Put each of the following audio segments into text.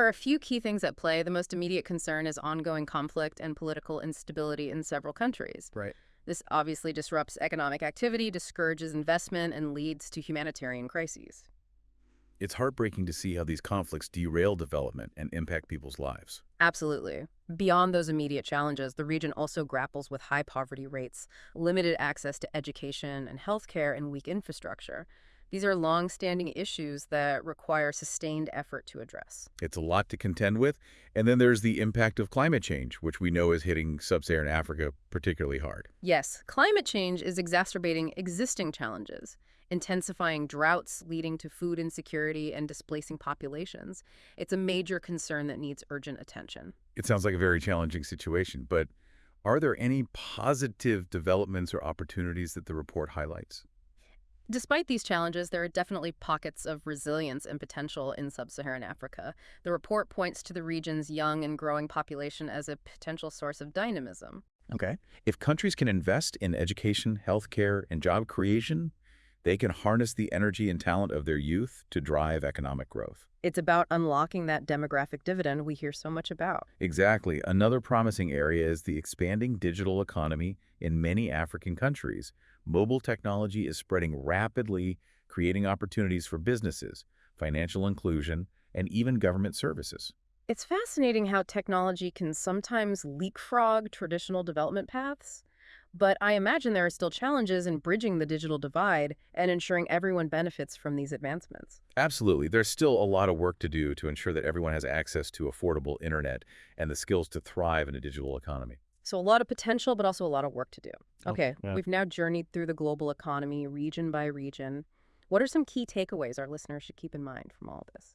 are a few key things at play. The most immediate concern is ongoing conflict and political instability in several countries. Right. This obviously disrupts economic activity, discourages investment, and leads to humanitarian crises. It's heartbreaking to see how these conflicts derail development and impact people's lives. Absolutely. Beyond those immediate challenges, the region also grapples with high poverty rates, limited access to education and healthcare, and weak infrastructure. These are long-standing issues that require sustained effort to address. It's a lot to contend with. And then there's the impact of climate change, which we know is hitting sub-Saharan Africa particularly hard. Yes, climate change is exacerbating existing challenges, intensifying droughts, leading to food insecurity, and displacing populations. It's a major concern that needs urgent attention. It sounds like a very challenging situation, but are there any positive developments or opportunities that the report highlights? Despite these challenges, there are definitely pockets of resilience and potential in sub-Saharan Africa. The report points to the region's young and growing population as a potential source of dynamism. Okay. If countries can invest in education, healthcare, and job creation, they can harness the energy and talent of their youth to drive economic growth. It's about unlocking that demographic dividend we hear so much about. Exactly. Another promising area is the expanding digital economy in many African countries. Mobile technology is spreading rapidly, creating opportunities for businesses, financial inclusion, and even government services. It's fascinating how technology can sometimes leapfrog traditional development paths, but I imagine there are still challenges in bridging the digital divide and ensuring everyone benefits from these advancements. Absolutely. There's still a lot of work to do to ensure that everyone has access to affordable internet and the skills to thrive in a digital economy. So a lot of potential, but also a lot of work to do. Oh, Okay, yeah. we've now journeyed through the global economy region by region. What are some key takeaways our listeners should keep in mind from all of this?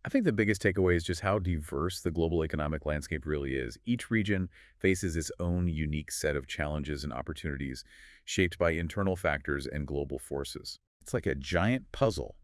I think the biggest takeaway is just how diverse the global economic landscape really is. Each region faces its own unique set of challenges and opportunities shaped by internal factors and global forces. It's like a giant puzzle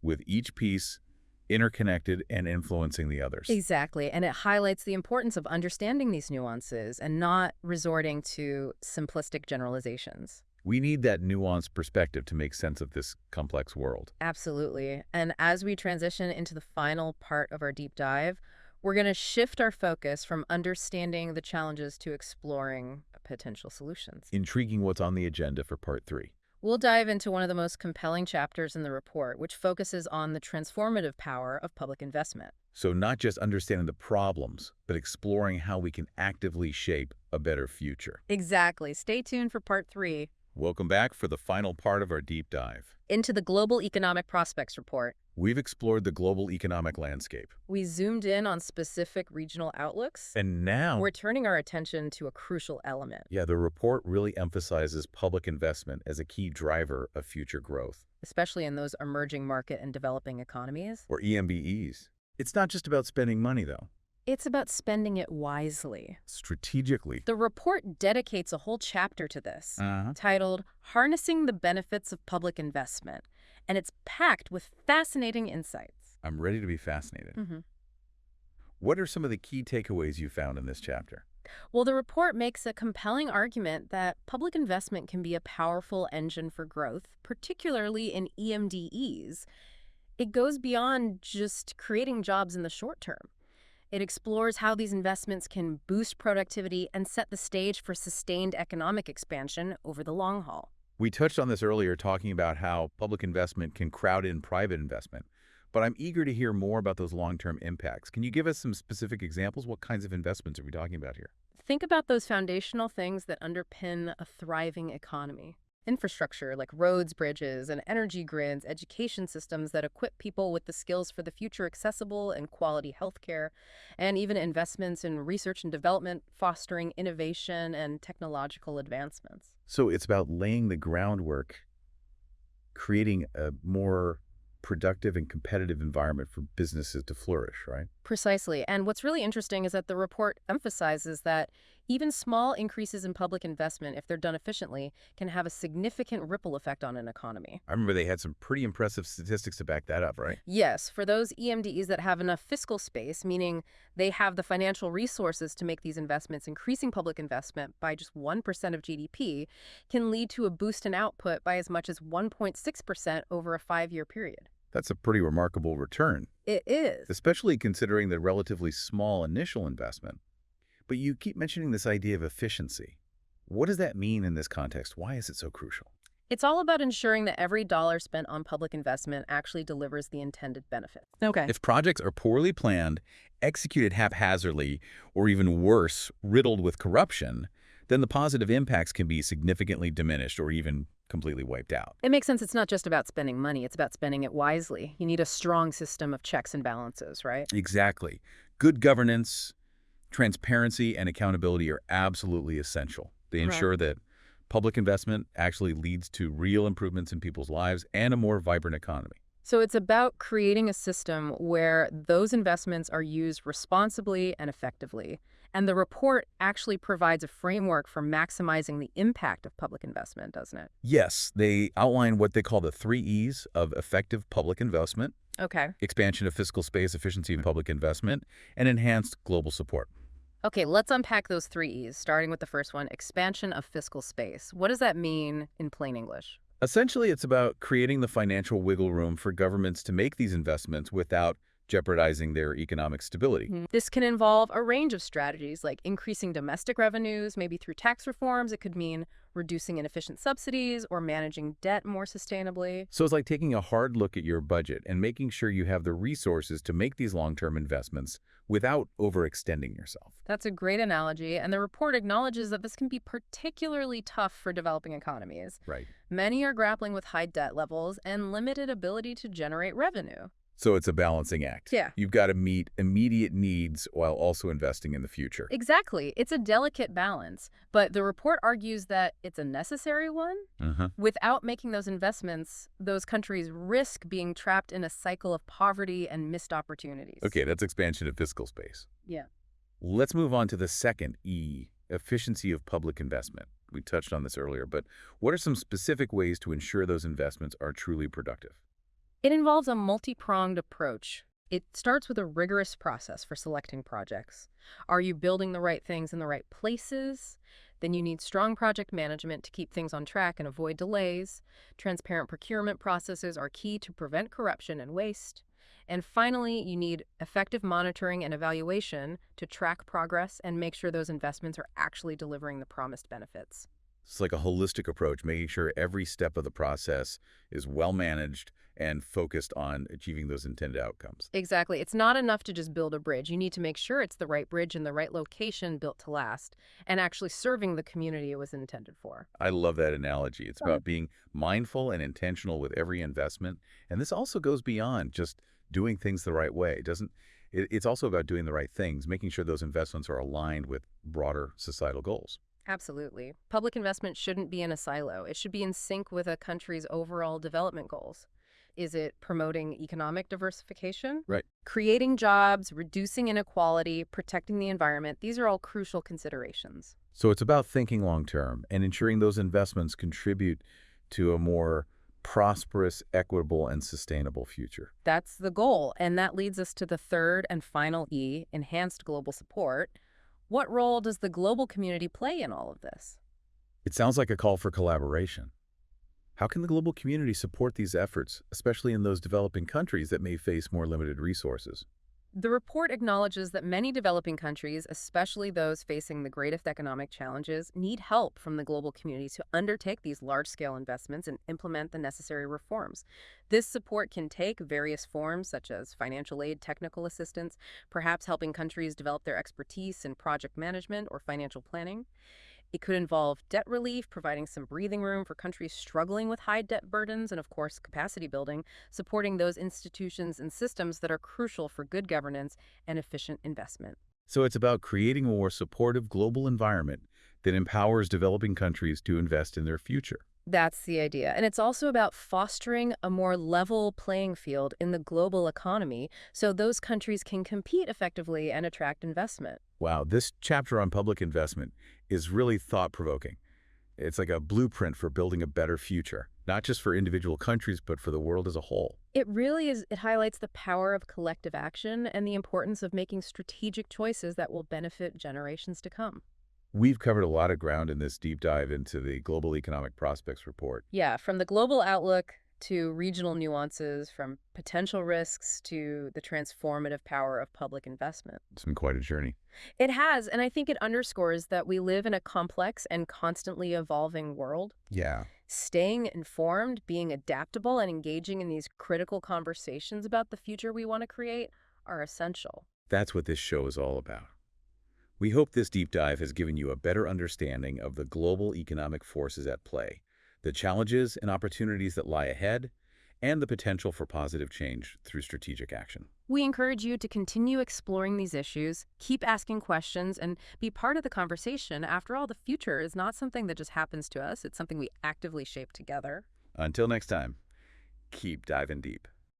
with each piece interconnected and influencing the others. Exactly, and it highlights the importance of understanding these nuances and not resorting to simplistic generalizations. We need that nuanced perspective to make sense of this complex world. Absolutely. And as we transition into the final part of our deep dive, we're going to shift our focus from understanding the challenges to exploring potential solutions. Intriguing what's on the agenda for part 3. We'll dive into one of the most compelling chapters in the report, which focuses on the transformative power of public investment. So not just understanding the problems, but exploring how we can actively shape a better future. Exactly. Stay tuned for part 3. Welcome back for the final part of our deep dive. Into the Global Economic Prospects Report. We've explored the global economic landscape. We zoomed in on specific regional outlooks. And now, We're turning our attention to a crucial element, yeah, the report really emphasizes public investment as a key driver of future growth, especially in those emerging market and developing economies. or EMBEs. It's not just about spending money, though. It's about spending it wisely. Strategically. The report dedicates a whole chapter to this, Uh-huh. titled Harnessing the Benefits of Public Investment, and it's packed with fascinating insights. I'm ready to be fascinated. hmm What are some of the key takeaways you found in this chapter? Well, the report makes a compelling argument that public investment can be a powerful engine for growth, particularly in EMDEs. It goes beyond just creating jobs in the short term. It explores how these investments can boost productivity and set the stage for sustained economic expansion over the long haul. We touched on this earlier, talking about how public investment can crowd in private investment, but I'm eager to hear more about those long-term impacts. Can you give us some specific examples? What kinds of investments are we talking about here? Think about those foundational things that underpin a thriving economy. Infrastructure like roads, bridges, and energy grids, education systems that equip people with the skills for the future, accessible and quality healthcare, and even investments in research and development, fostering innovation and technological advancements. So it's about laying the groundwork, creating a more productive and competitive environment for businesses to flourish, right? Precisely. And what's really interesting is that the report emphasizes that even small increases in public investment, if they're done efficiently, can have a significant ripple effect on an economy. I remember they had some pretty impressive statistics to back that up, right? Yes, for those EMDEs that have enough fiscal space, meaning they have the financial resources to make these investments, increasing public investment by just 1% of GDP can lead to a boost in output by as much as 1.6% over a 5-year period. That's a pretty remarkable return, It is. especially considering the relatively small initial investment. But you keep mentioning this idea of efficiency. What does that mean in this context? Why is it so crucial? It's all about ensuring that every dollar spent on public investment actually delivers the intended benefit. Okay. If projects are poorly planned, executed haphazardly, or even worse, riddled with corruption, then the positive impacts can be significantly diminished or even completely wiped out. It makes sense. It's not just about spending money. It's about spending it wisely. You need a strong system of checks and balances, right? Exactly. Good governance, transparency, and accountability are absolutely essential. They Right. ensure that public investment actually leads to real improvements in people's lives and a more vibrant economy. So it's about creating a system where those investments are used responsibly and effectively. And the report actually provides a framework for maximizing the impact of public investment, doesn't it? Yes, they outline what they call the 3 E's of effective public investment: Okay. expansion of fiscal space, efficiency of public investment, and enhanced global support. Okay, let's unpack those 3 E's, starting with the first one, expansion of fiscal space. What does that mean in plain English? Essentially, it's about creating the financial wiggle room for governments to make these investments without jeopardizing their economic stability. This can involve a range of strategies like increasing domestic revenues, maybe through tax reforms. It could mean reducing inefficient subsidies or managing debt more sustainably. So it's like taking a hard look at your budget and making sure you have the resources to make these long-term investments without overextending yourself. That's a great analogy, and the report acknowledges that this can be particularly tough for developing economies. Right. Many are grappling with high debt levels and limited ability to generate revenue. So it's a balancing act. Yeah. You've got to meet immediate needs while also investing in the future. Exactly. It's a delicate balance, but the report argues that it's a necessary one. Without making those investments, those countries risk being trapped in a cycle of poverty and missed opportunities. Okay, that's expansion of fiscal space. Yeah. Let's move on to the second E, efficiency of public investment. We touched on this earlier, but what are some specific ways to ensure those investments are truly productive? It involves a multi-pronged approach. It starts with a rigorous process for selecting projects. Are you building the right things in the right places? Then you need strong project management to keep things on track and avoid delays. Transparent procurement processes are key to prevent corruption and waste. And finally, you need effective monitoring and evaluation to track progress and make sure those investments are actually delivering the promised benefits. It's like a holistic approach, making sure every step of the process is well managed and focused on achieving those intended outcomes. Exactly. It's not enough to just build a bridge. You need to make sure it's the right bridge in the right location built to last and actually serving the community it was intended for. I love that analogy. It's about being mindful and intentional with every investment. And this also goes beyond just doing things the right way. It's also about doing the right things, making sure those investments are aligned with broader societal goals. Absolutely. Public investment shouldn't be in a silo. It should be in sync with a country's overall development goals. Is it promoting economic diversification? Right. Creating jobs, reducing inequality, protecting the environment. These are all crucial considerations. So it's about thinking long-term and ensuring those investments contribute to a more prosperous, equitable, and sustainable future. That's the goal. And that leads us to the third and final E, enhanced global support. What role does the global community play in all of this? It sounds like a call for collaboration. How can the global community support these efforts, especially in those developing countries that may face more limited resources? The report acknowledges that many developing countries, especially those facing the greatest economic challenges, need help from the global community to undertake these large-scale investments and implement the necessary reforms. This support can take various forms, such as financial aid, technical assistance, perhaps helping countries develop their expertise in project management or financial planning. It could involve debt relief, providing some breathing room for countries struggling with high debt burdens, and of course, capacity building, supporting those institutions and systems that are crucial for good governance and efficient investment. So it's about creating a more supportive global environment that empowers developing countries to invest in their future. That's the idea. And it's also about fostering a more level playing field in the global economy so those countries can compete effectively and attract investment. Wow, this chapter on public investment is really thought-provoking. It's like a blueprint for building a better future, not just for individual countries, but for the world as a whole. It really is. It highlights the power of collective action and the importance of making strategic choices that will benefit generations to come. We've covered a lot of ground in this deep dive into the Global Economic Prospects Report. Yeah, from the global outlook to regional nuances, from potential risks to the transformative power of public investment. It's been quite a journey. It has, and I think it underscores that we live in a complex and constantly evolving world. Yeah. Staying informed, being adaptable, and engaging in these critical conversations about the future we want to create are essential. That's what this show is all about. We hope this deep dive has given you a better understanding of the global economic forces at play, the challenges and opportunities that lie ahead, and the potential for positive change through strategic action. We encourage you to continue exploring these issues, keep asking questions, and be part of the conversation. After all, the future is not something that just happens to us. It's something we actively shape together. Until next time, keep diving deep.